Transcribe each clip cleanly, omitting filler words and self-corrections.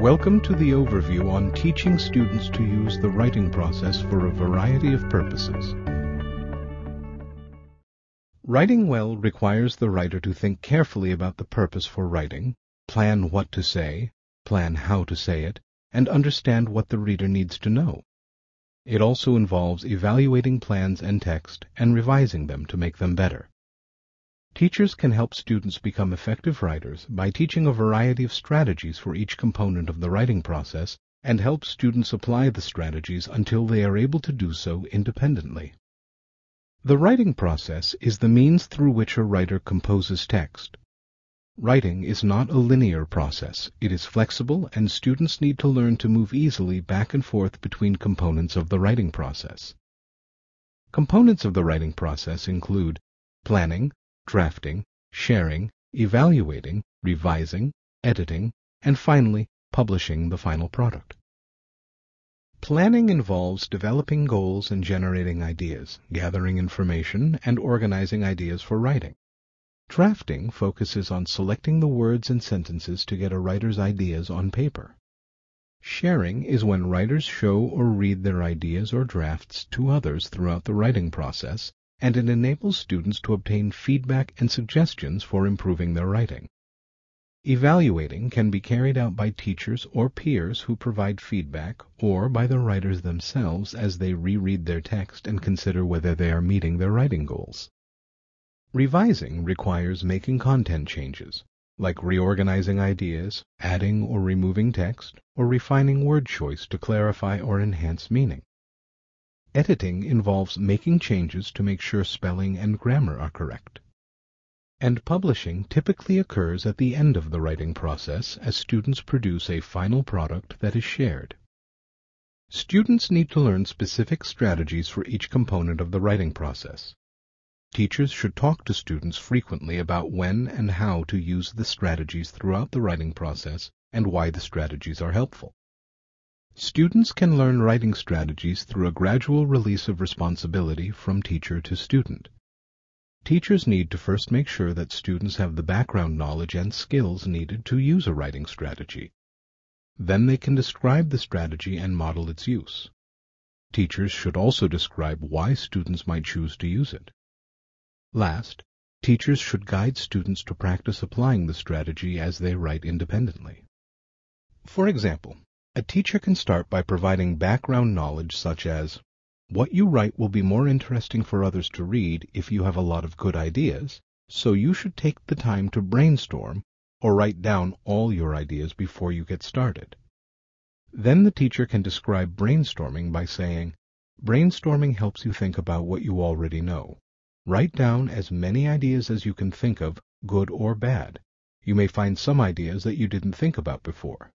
Welcome to the overview on teaching students to use the writing process for a variety of purposes. Writing well requires the writer to think carefully about the purpose for writing, plan what to say, plan how to say it, and understand what the reader needs to know. It also involves evaluating plans and text and revising them to make them better. Teachers can help students become effective writers by teaching a variety of strategies for each component of the writing process and help students apply the strategies until they are able to do so independently. The writing process is the means through which a writer composes text. Writing is not a linear process. It is flexible, and students need to learn to move easily back and forth between components of the writing process. Components of the writing process include planning, drafting, sharing, evaluating, revising, editing, and finally, publishing the final product. Planning involves developing goals and generating ideas, gathering information, and organizing ideas for writing. Drafting focuses on selecting the words and sentences to get a writer's ideas on paper. Sharing is when writers show or read their ideas or drafts to others throughout the writing process, and it enables students to obtain feedback and suggestions for improving their writing. Evaluating can be carried out by teachers or peers who provide feedback, or by the writers themselves as they reread their text and consider whether they are meeting their writing goals. Revising requires making content changes, like reorganizing ideas, adding or removing text, or refining word choice to clarify or enhance meaning. Editing involves making changes to make sure spelling and grammar are correct. And publishing typically occurs at the end of the writing process as students produce a final product that is shared. Students need to learn specific strategies for each component of the writing process. Teachers should talk to students frequently about when and how to use the strategies throughout the writing process and why the strategies are helpful. Students can learn writing strategies through a gradual release of responsibility from teacher to student. Teachers need to first make sure that students have the background knowledge and skills needed to use a writing strategy. Then they can describe the strategy and model its use. Teachers should also describe why students might choose to use it. Last, teachers should guide students to practice applying the strategy as they write independently. For example, a teacher can start by providing background knowledge such as, what you write will be more interesting for others to read if you have a lot of good ideas, so you should take the time to brainstorm or write down all your ideas before you get started. Then the teacher can describe brainstorming by saying, brainstorming helps you think about what you already know. Write down as many ideas as you can think of, good or bad. You may find some ideas that you didn't think about before.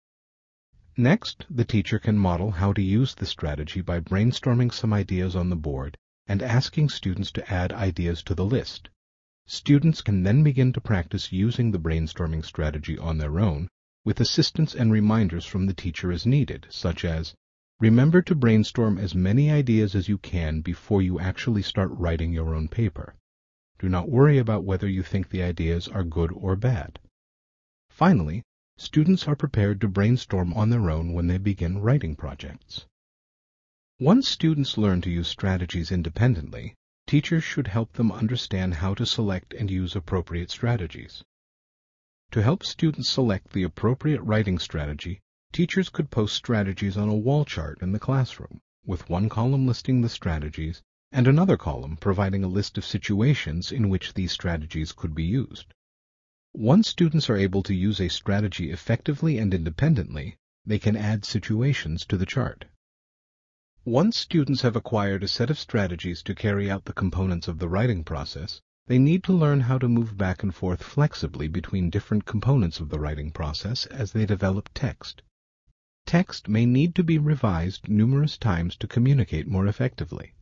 Next, the teacher can model how to use the strategy by brainstorming some ideas on the board and asking students to add ideas to the list. Students can then begin to practice using the brainstorming strategy on their own, with assistance and reminders from the teacher as needed, such as, remember to brainstorm as many ideas as you can before you actually start writing your own paper. Do not worry about whether you think the ideas are good or bad. Finally, students are prepared to brainstorm on their own when they begin writing projects. Once students learn to use strategies independently, teachers should help them understand how to select and use appropriate strategies. To help students select the appropriate writing strategy, teachers could post strategies on a wall chart in the classroom, with one column listing the strategies and another column providing a list of situations in which these strategies could be used. Once students are able to use a strategy effectively and independently, they can add situations to the chart. Once students have acquired a set of strategies to carry out the components of the writing process, they need to learn how to move back and forth flexibly between different components of the writing process as they develop text. Text may need to be revised numerous times to communicate more effectively.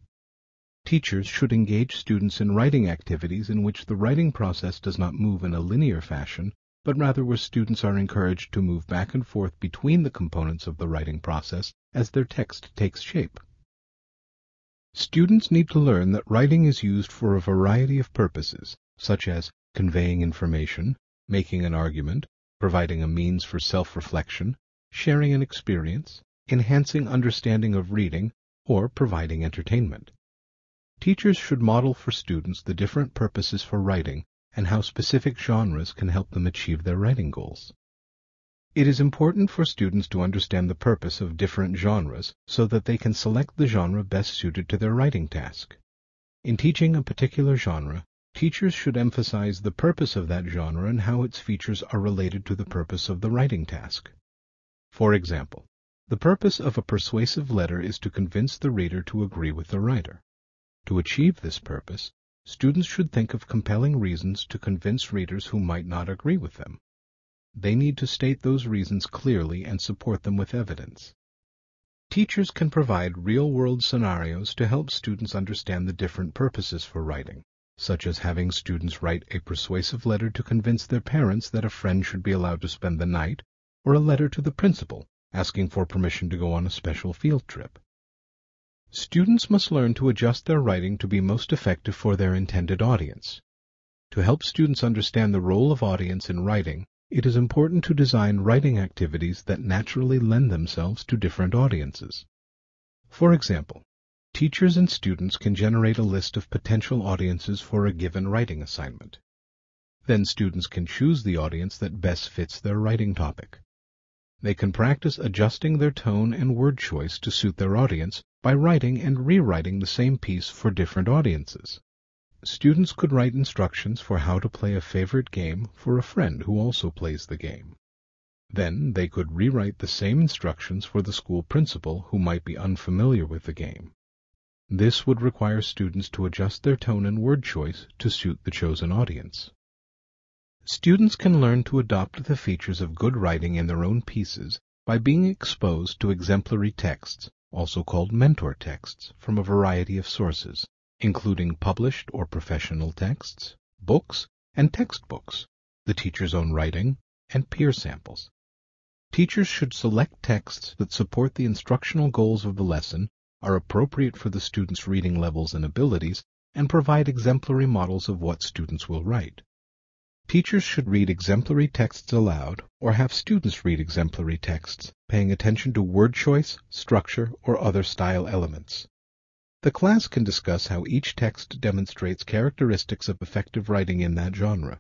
Teachers should engage students in writing activities in which the writing process does not move in a linear fashion, but rather where students are encouraged to move back and forth between the components of the writing process as their text takes shape. Students need to learn that writing is used for a variety of purposes, such as conveying information, making an argument, providing a means for self-reflection, sharing an experience, enhancing understanding of reading, or providing entertainment. Teachers should model for students the different purposes for writing and how specific genres can help them achieve their writing goals. It is important for students to understand the purpose of different genres so that they can select the genre best suited to their writing task. In teaching a particular genre, teachers should emphasize the purpose of that genre and how its features are related to the purpose of the writing task. For example, the purpose of a persuasive letter is to convince the reader to agree with the writer. To achieve this purpose, students should think of compelling reasons to convince readers who might not agree with them. They need to state those reasons clearly and support them with evidence. Teachers can provide real-world scenarios to help students understand the different purposes for writing, such as having students write a persuasive letter to convince their parents that a friend should be allowed to spend the night, or a letter to the principal asking for permission to go on a special field trip. Students must learn to adjust their writing to be most effective for their intended audience. To help students understand the role of audience in writing, it is important to design writing activities that naturally lend themselves to different audiences. For example, teachers and students can generate a list of potential audiences for a given writing assignment. Then students can choose the audience that best fits their writing topic. They can practice adjusting their tone and word choice to suit their audience by writing and rewriting the same piece for different audiences. Students could write instructions for how to play a favorite game for a friend who also plays the game. Then they could rewrite the same instructions for the school principal who might be unfamiliar with the game. This would require students to adjust their tone and word choice to suit the chosen audience. Students can learn to adopt the features of good writing in their own pieces by being exposed to exemplary texts, also called mentor texts, from a variety of sources, including published or professional texts, books, and textbooks, the teacher's own writing, and peer samples. Teachers should select texts that support the instructional goals of the lesson, are appropriate for the students' reading levels and abilities, and provide exemplary models of what students will write. Teachers should read exemplary texts aloud or have students read exemplary texts, paying attention to word choice, structure, or other style elements. The class can discuss how each text demonstrates characteristics of effective writing in that genre.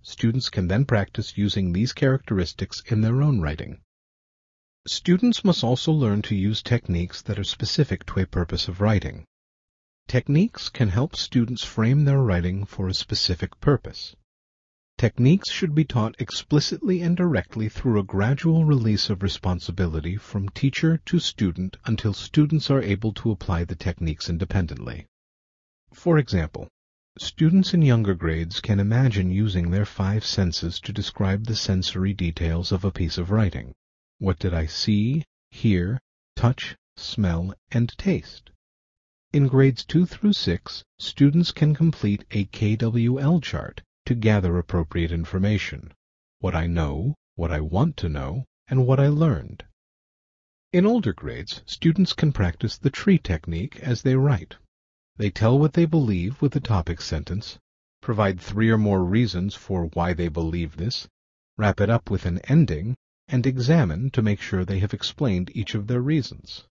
Students can then practice using these characteristics in their own writing. Students must also learn to use techniques that are specific to a purpose of writing. Techniques can help students frame their writing for a specific purpose. Techniques should be taught explicitly and directly through a gradual release of responsibility from teacher to student until students are able to apply the techniques independently. For example, students in younger grades can imagine using their 5 senses to describe the sensory details of a piece of writing. What did I see, hear, touch, smell, and taste? In grades 2 through 6, students can complete a KWL chart to gather appropriate information, what I know, what I want to know, and what I learned. In older grades, students can practice the tree technique as they write. They tell what they believe with the topic sentence, provide 3 or more reasons for why they believe this, wrap it up with an ending, and examine to make sure they have explained each of their reasons.